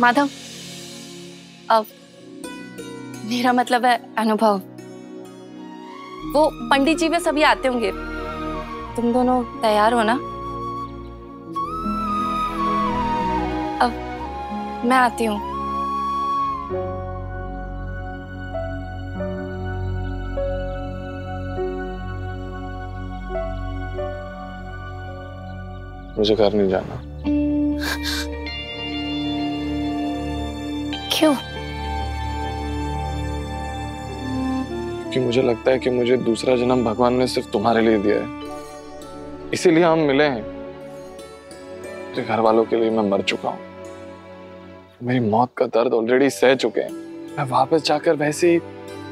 माधव, अब मेरा मतलब है अनुभव। वो पंडित जी वे सभी आते होंगे, तुम दोनों तैयार हो ना? अब मैं आती हूँ। मुझे घर नहीं जाना। क्यों? क्योंकि मुझे लगता है कि मुझे दूसरा जन्म भगवान ने सिर्फ तुम्हारे लिए दिया है, इसीलिए हम मिले हैं। मेरे घर वालों के लिए मैं मर चुका हूँ, मेरी मौत का दर्द ऑलरेडी सह चुके हैं। मैं वापस जाकर वैसे ही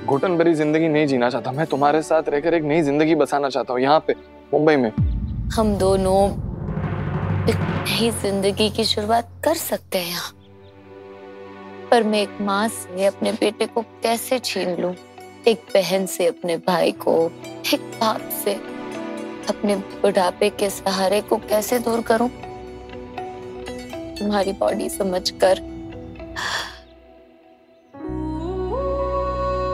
घुटन भरी जिंदगी नहीं जीना चाहता। मैं तुम्हारे साथ रहकर एक नई जिंदगी बसाना चाहता हूँ यहाँ पे मुंबई में। हम दोनों एक नई जिंदगी की शुरुआत कर सकते हैं यहाँ, पर मैं एक माँ से अपने बेटे को कैसे छीन लूं, एक बहन से अपने भाई को, एक बाप से अपने बुढ़ापे के सहारे को कैसे दूर करूं? तुम्हारी बॉडी समझकर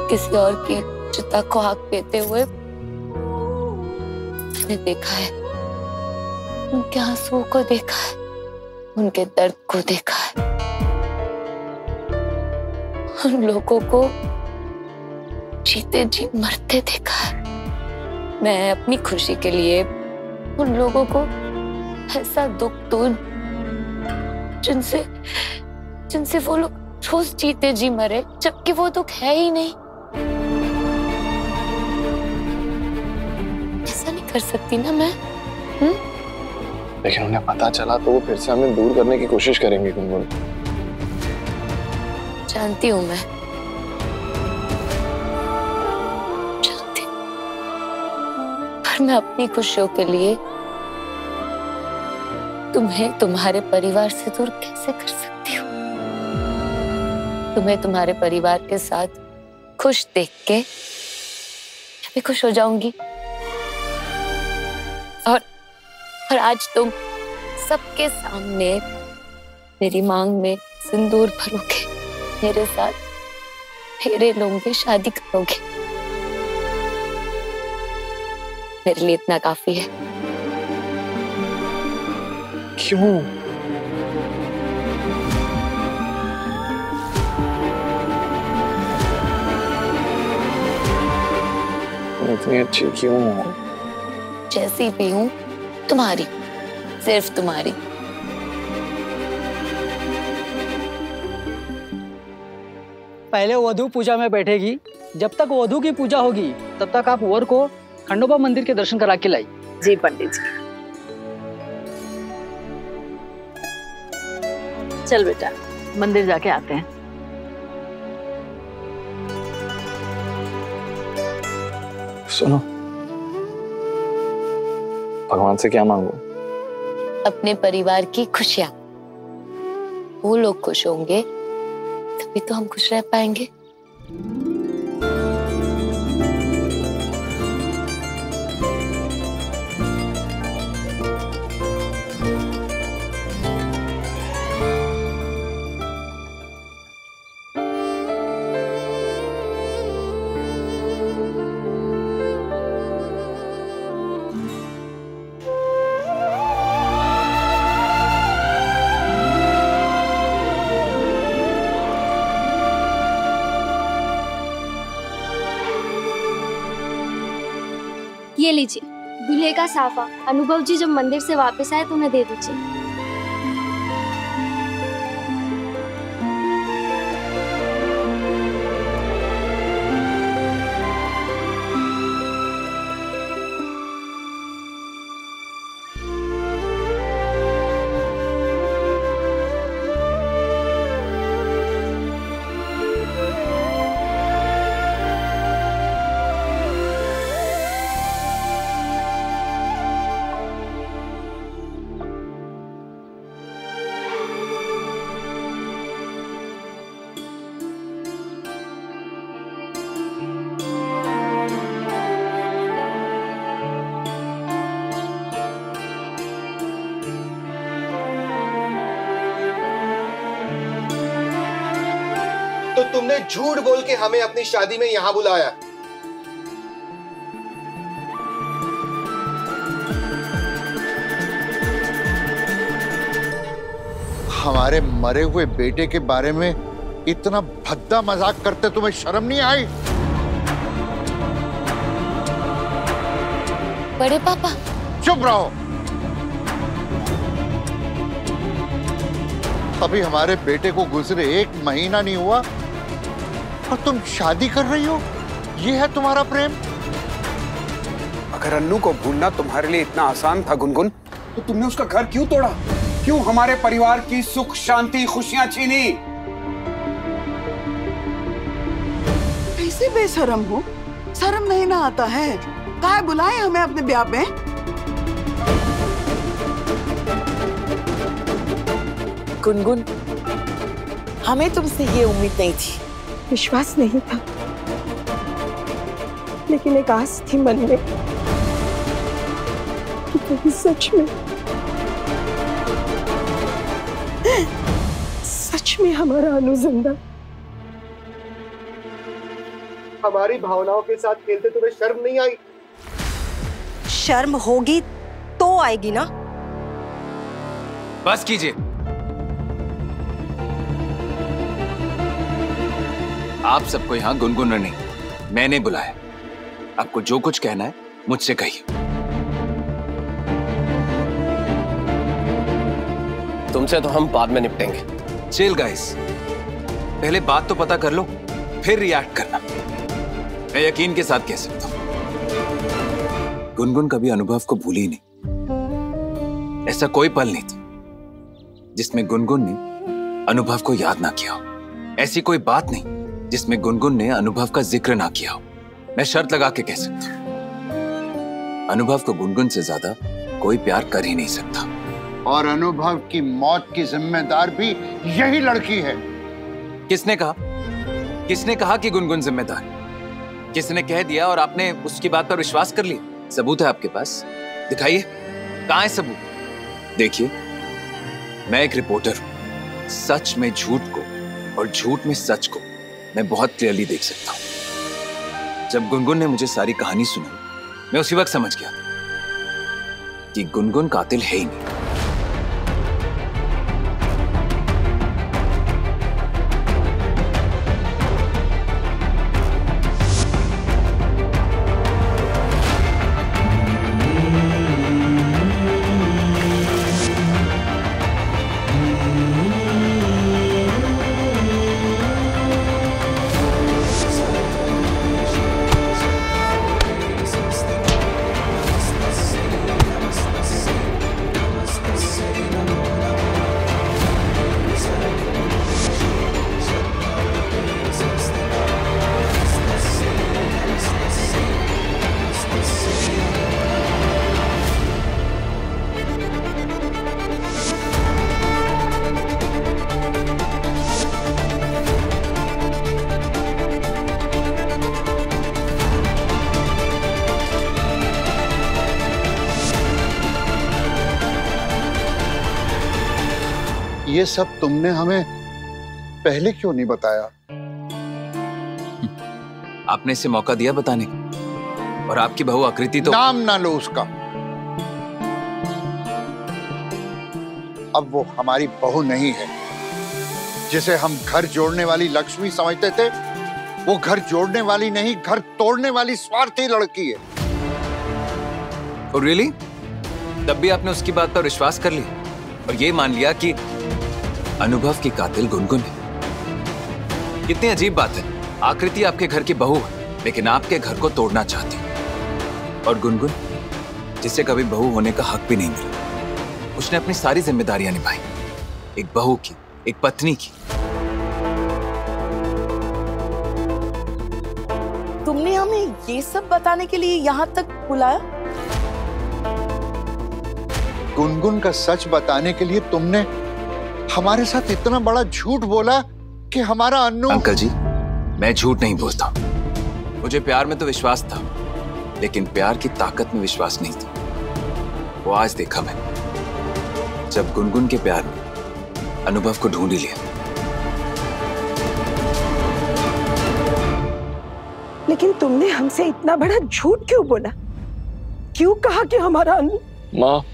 किसी और की चिता को आग देते हुए मैंने देखा है, उनके आंसुओं को देखा है, उनके दर्द को देखा है, उन लोगों को जीते जी मरते देखा है। मैं अपनी खुशी के लिए उन लोगों को ऐसा दुख दूं जिनसे वो लोग रोज जीते जी मरे, जबकि वो दुख है ही नहीं। ऐसा नहीं कर सकती ना मैं। लेकिन उन्हें पता चला तो वो फिर से हमें दूर करने की कोशिश करेंगे गुनगुन। जानती हूँ मैं, जानती हूँ, पर मैं अपनी खुशियों के लिए तुम्हें तुम्हारे परिवार से दूर कैसे कर सकती हूँ? तुम्हें तुम्हारे परिवार के साथ खुश देख के मैं भी खुश हो जाऊंगी। और आज तुम सबके सामने मेरी मांग में सिंदूर भरोगे, मेरे साथ फेरे लोगे, शादी करोगे। मेरे लिए इतना काफी है। क्यों? तुम इतनी अच्छी क्यों हो? जैसी भी हूँ, तुम्हारी, सिर्फ तुम्हारी। पहले वधू पूजा में बैठेगी, जब तक वधू की पूजा होगी तब तक आप वर को खंडोबा मंदिर के दर्शन करा के लाई। जी पंडित जी। चल बेटा, मंदिर जाके आते हैं। सुनो, भगवान से क्या मांगू? अपने परिवार की खुशियां। वो लोग खुश होंगे तभी तो हम खुश रह पाएंगे। ये लीजिए दूल्हे का साफा। अनुभव जी जब मंदिर से वापस आए तो उन्हें दे दीजिए। तुमने झूठ बोल के हमें अपनी शादी में यहां बुलाया। हमारे मरे हुए बेटे के बारे में इतना भद्दा मजाक करते तुम्हें शर्म नहीं आई? बड़े पापा चुप रहो। अभी हमारे बेटे को गुजरे 1 महीना नहीं हुआ और तुम शादी कर रही हो? ये है तुम्हारा प्रेम? अगर अन्नू को भूलना तुम्हारे लिए इतना आसान था गुनगुन, तो तुमने उसका घर क्यों तोड़ा? क्यों हमारे परिवार की सुख शांति खुशियां छीनी? कैसे बेशरम हो, शर्म नहीं ना आता है? काहे बुलाए हमें अपने ब्याह में? गुनगुन, हमें तुमसे ये उम्मीद नहीं थी। विश्वास नहीं था, लेकिन एक आस थी मन में कि कभी सच में हमारा अनु जिंदा। हमारी भावनाओं के साथ खेलते तुम्हें शर्म नहीं आई? शर्म होगी तो आएगी ना। बस कीजिए। आप सबको यहाँ गुनगुन नहीं, मैंने बुलाया। आपको जो कुछ कहना है मुझसे कहिए। तुमसे तो हम बाद में निपटेंगे। चिल गाइस, पहले बात तो पता कर लो, फिर रिएक्ट करना। मैं यकीन के साथ कह सकता हूं, गुनगुन कभी अनुभव को भूली नहीं। ऐसा कोई पल नहीं था जिसमें गुनगुन ने अनुभव को याद ना किया हो। ऐसी कोई बात नहीं जिसमें गुनगुन ने अनुभव का जिक्र ना किया हो। मैं शर्त लगा के कह सकता हूं, अनुभव को गुनगुन से ज्यादा कोई प्यार कर ही नहीं सकता। और अनुभव की मौत की जिम्मेदार भी यही लड़की है। किसने कहा? किसने कहा कि गुनगुन जिम्मेदार? किसने कह दिया और आपने उसकी बात पर विश्वास कर लिया? सबूत है आपके पास? दिखाइए, कहां है सबूत? देखिए, मैं एक रिपोर्टर हूं। सच में झूठ को और झूठ में सच को मैं बहुत क्लियरली देख सकता हूं। जब गुनगुन ने मुझे सारी कहानी सुनाई, मैं उसी वक्त समझ गया कि गुनगुन कातिल है ही नहीं। ये सब तुमने हमें पहले क्यों नहीं बताया? आपने इसे मौका दिया बताने का, और आपकी बहू आकृति तो... नाम ना लो उसका। अब वो हमारी बहू नहीं है। जिसे हम घर जोड़ने वाली लक्ष्मी समझते थे, वो घर जोड़ने वाली नहीं, घर तोड़ने वाली स्वार्थी लड़की है। और रियली? तब भी आपने उसकी बात पर विश्वास कर लिया और ये मान लिया कि अनुभव की कातिल गुनगुन है। कितनी अजीब बात है। आकृति आपके घर की बहू है, लेकिन आपके घर को तोड़ना चाहती है। और गुनगुन, जिसे कभी बहू होने का हक भी नहीं मिला, उसने अपनी सारी जिम्मेदारियां निभाई, एक बहू की, एक पत्नी की। तुमने हमें ये सब बताने के लिए यहाँ तक बुलाया? गुनगुन का सच बताने के लिए तुमने हमारे साथ इतना बड़ा झूठ बोला कि हमारा अन्नू... अंकल जी, मैं झूठ नहीं बोलता। मुझे प्यार में तो विश्वास था, लेकिन प्यार की ताकत में विश्वास नहीं था। वो आज देखा मैंने, जब गुनगुन के प्यार में अनुभव को ढूंढ ही लिया। लेकिन तुमने हमसे इतना बड़ा झूठ क्यों बोला? क्यों कहा कि हमारा अनु? माँ,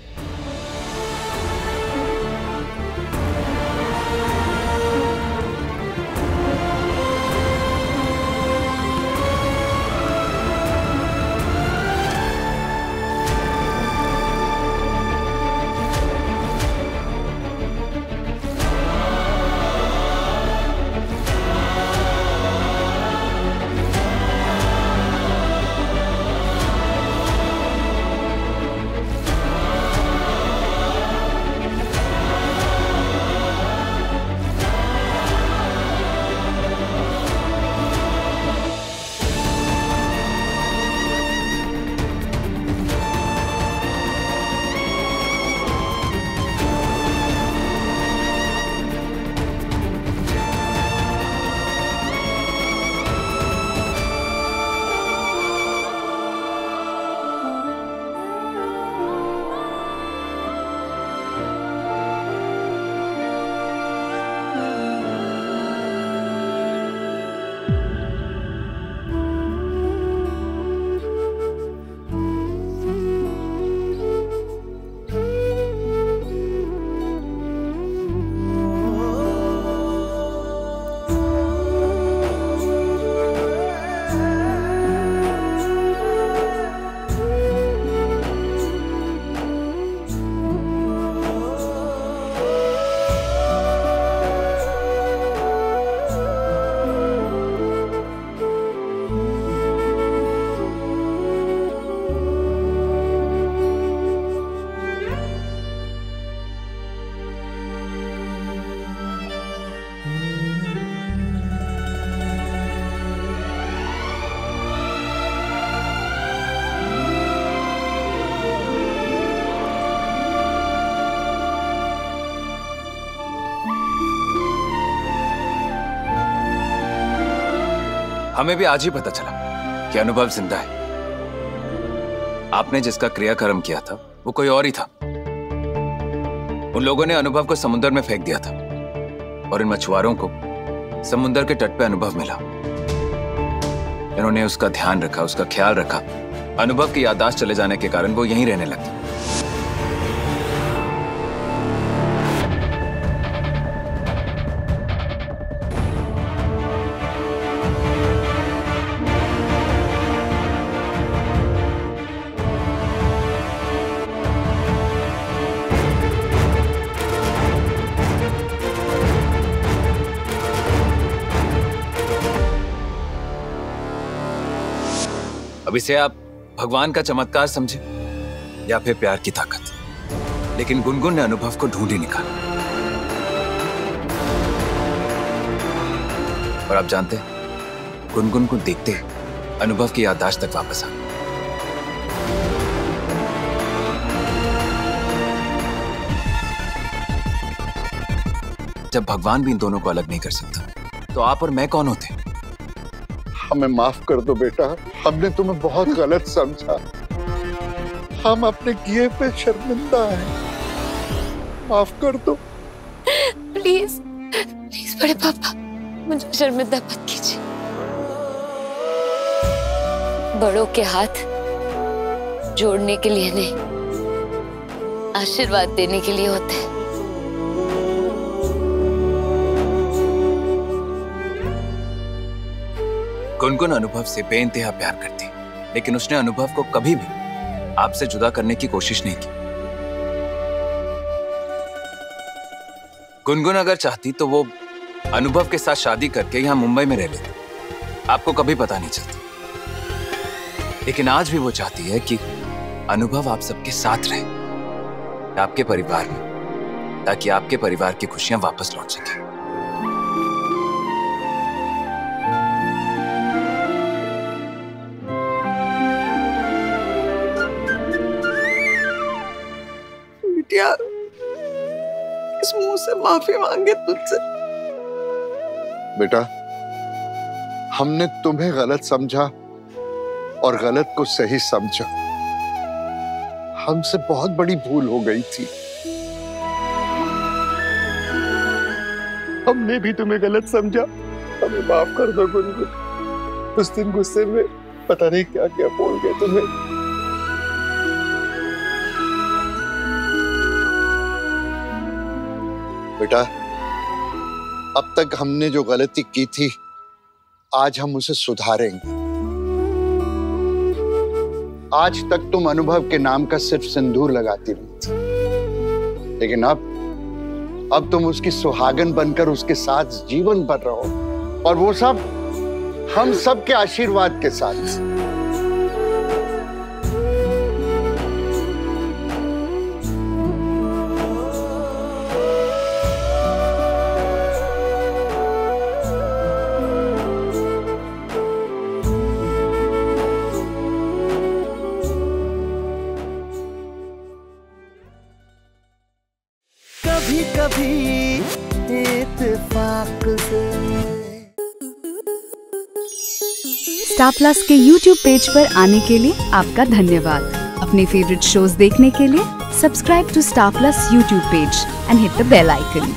हमें भी आज ही पता चला कि अनुभव जिंदा है। आपने जिसका क्रियाकर्म किया था वो कोई और ही था। उन लोगों ने अनुभव को समुद्र में फेंक दिया था और इन मछुआरों को समुद्र के तट पे अनुभव मिला। इन्होंने उसका ध्यान रखा, उसका ख्याल रखा। अनुभव की याददाश्त चले जाने के कारण वो यहीं रहने लगे। अब इसे आप भगवान का चमत्कार समझे या फिर प्यार की ताकत, लेकिन गुनगुन ने अनुभव को ढूंढ ही निकाला। और आप जानते हैं, गुनगुन को देखते ही अनुभव की याददाश्त तक वापस आ गई। जब भगवान भी इन दोनों को अलग नहीं कर सकता तो आप और मैं कौन होते? हमें माफ कर दो बेटा, हमने तुम्हें बहुत गलत समझा। हम अपने किए पे शर्मिंदा हैं। माफ कर दो। प्लीज प्लीज बड़े पापा, मुझे शर्मिंदा मत कीजिए। बड़ों के हाथ जोड़ने के लिए नहीं, आशीर्वाद देने के लिए होते हैं। गुनगुन अनुभव से बेइंतहा प्यार करती, लेकिन उसने अनुभव को कभी भी आपसे जुदा करने की कोशिश नहीं की। गुनगुन अगर चाहती तो वो अनुभव के साथ शादी करके यहाँ मुंबई में रह लेती, आपको कभी पता नहीं चलता। लेकिन आज भी वो चाहती है कि अनुभव आप सबके साथ रहे, आपके परिवार में, ताकि आपके परिवार की खुशियां वापस लौट सके। बिटिया, इस मुंह से माफी मांगे तुझसे। बेटा, हमने तुम्हें गलत समझा और गलत को सही समझा। हमसे बहुत बड़ी भूल हो गई थी। हमने भी तुम्हें गलत समझा। हमें माफ कर दो गुनगुन। उस दिन गुस्से में पता नहीं क्या क्या बोल गए तुम्हें। बेटा, अब तक हमने जो गलती की थी आज हम उसे सुधारेंगे। आज तक तुम अनुभव के नाम का सिर्फ सिंदूर लगाती रही थी, लेकिन अब तुम उसकी सुहागन बनकर उसके साथ जीवन भर रहो, और वो सब हम सब के आशीर्वाद के साथ। कभी कभी इत्तेफाक से। स्टार प्लस के YouTube पेज पर आने के लिए आपका धन्यवाद। अपने फेवरेट शोज देखने के लिए subscribe to Star Plus YouTube page and hit the bell icon.